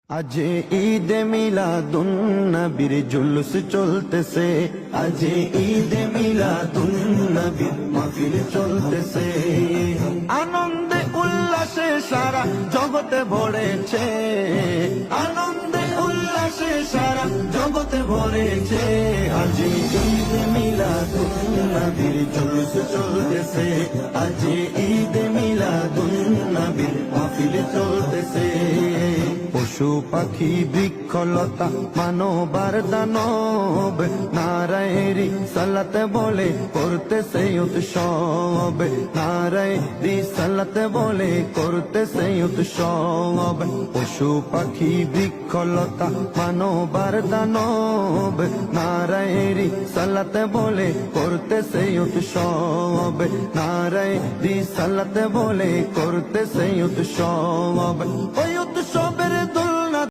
আজ ঈদে মিলাদুন নবীর জুলুস চলতেছে, আজ ঈদে মিলাদুন নবীর মাহফিল চলতেছে। আনন্দে উল্লাসে সারা জগতে ভরেছে, আনন্দে উল্লাসে সারা জগতে ভরেছে। আজ ঈদে মিলাদুন নবীর জুলুস চলতেছে, আজ ঈদে মিলাদুন নবীর মাহফিল চলতেছে। পশু পাখি বৃক্ষলতা মানবার দানব নারায়েরি সালাতে বলে করতেছে উৎসব, নারায়েরি সালাতে বলে করতেছে উৎসব। পশু পাখি বৃক্ষলতা মানবার দানব নারায়েরি সালাতে বলে করতেছে উৎসব, নারায়েরি সালাতে বলে করতেছে উৎসব। ওই উৎসবের